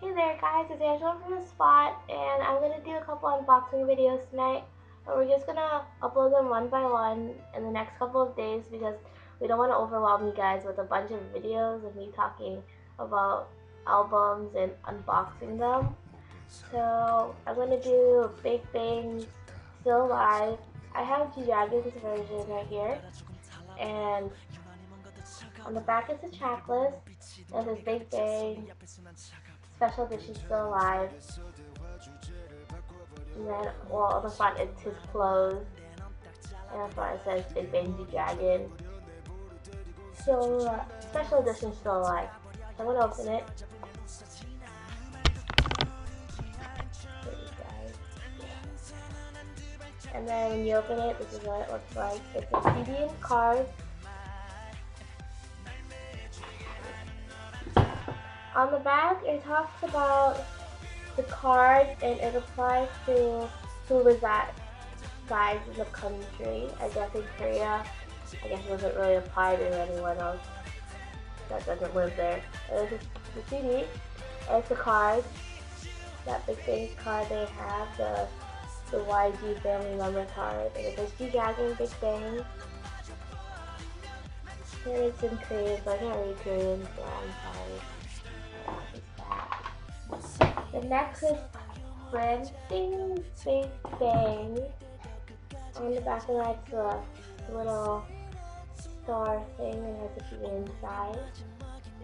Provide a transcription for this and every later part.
Hey there guys, it's Angela from the spot, and I'm gonna do a couple unboxing videos tonight. But we're just gonna upload them one by one in the next couple of days because we don't want to overwhelm you guys with a bunch of videos of me talking about albums and unboxing them. So I'm gonna do Big Bang Still Alive. I have G-Dragon's version right here, and on the back is a checklist, and it says Big Bang Special Edition Still Alive. And then, well, on the front it's his clothes, and on the front it says Big Bang Dragon. So, Special Edition Still Alive. So I'm gonna open it. And then when you open it, this is what it looks like. It's a CD and card. On the back, it talks about the card, and it applies to who resides in the country. I guess in Korea. I guess it doesn't really apply to anyone else that doesn't live there. This is the CD. It's the card. That Big Bang card they have, the YG family member card. And it says G-Dragon Big Bang. And it's in Korean, but I can't read Korean, so I'm sorry. The next is Branding Big Bang. On the back of that, it's a little star thing and has a TV inside.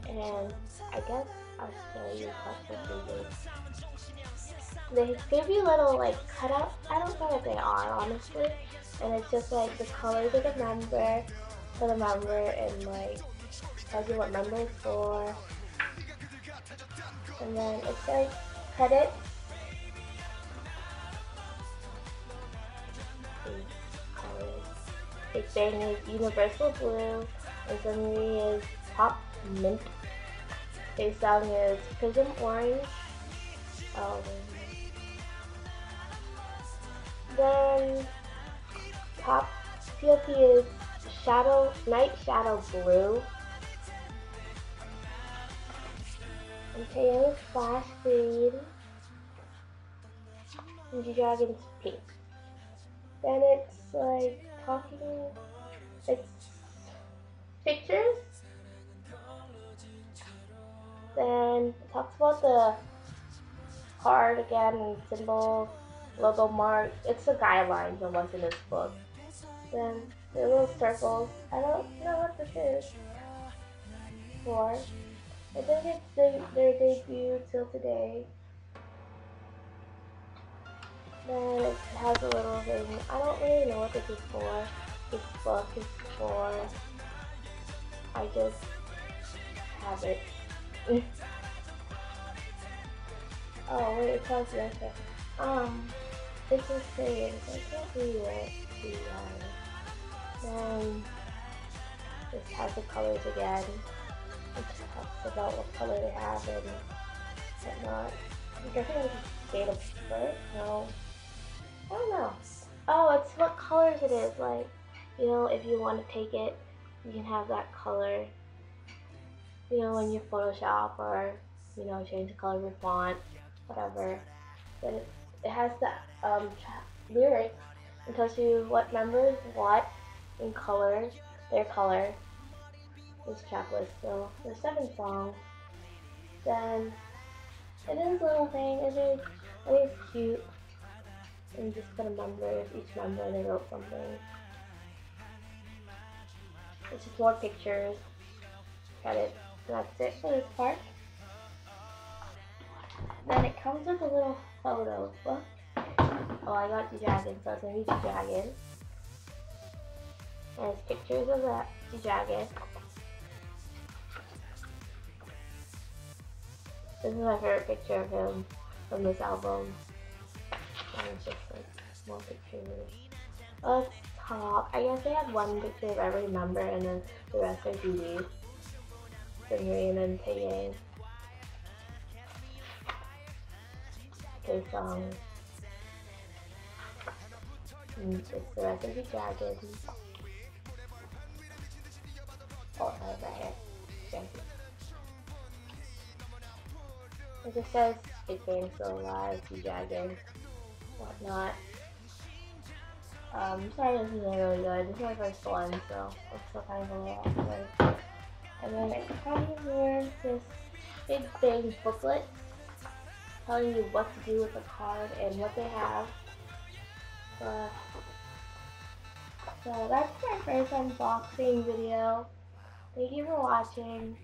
And I guess I'll show you what they give you little like cutouts. I don't know what they are, honestly. And it's just like the colors of the member for the member, and like tells you what member it's for. And then it's like credits. Big Bang is Universal Blue, and Summary is Top Mint. Base song is Prism Orange. Then top POP is Night Shadow Blue. And Taeyang is Flash Green. And G-Dragon's Pink. Then it's like it's pictures. Then it talks about the card again, and symbols, logo mark. It's the guidelines of what's in this book. Then the little circles. I don't know what this is for. I think it's their debut till today. Then it has a little thing. I don't really know what this is for. This book is for. I just have it. Oh wait, it tells you right there. This is Korean, so I can't read it to you guys. Then this has the colors again. It talks about what color they have and whatnot. I'm guessing it's date of birth? No. I don't know. Oh, it's what colors it is. Like, you know, if you want to take it, you can have that color. You know, when you Photoshop or, you know, change the color of your font, whatever. But it has the lyrics and tells you what members, what, in color, their color. This checklist. So there's 7 songs. Then it is a little thing. I think it's cute. And just put a member, each member, and they wrote something. It's just more pictures, credits, and that's it for this part. Then it comes with a little photo book. Oh, I got G-Dragon, so it's gonna be G-Dragon. And it's pictures of that G-Dragon. This is my favorite picture of him from this album. And it's just like small pictures. Oh, it's top. I guess they have one picture of every member, and then the rest are DVDs. Singing and then Taeyang. Okay, songs. And it's the rest of the Dragon. Oh, I have that here. Thank you. It just says Big Bang Still Alive, G-Dragon, whatnot. Sorry this isn't really good. This is my first one, so I'm still kind of a little awkward. And then it comes with this big bang booklet telling you what to do with the card and what they have. So that's my first unboxing video. Thank you for watching.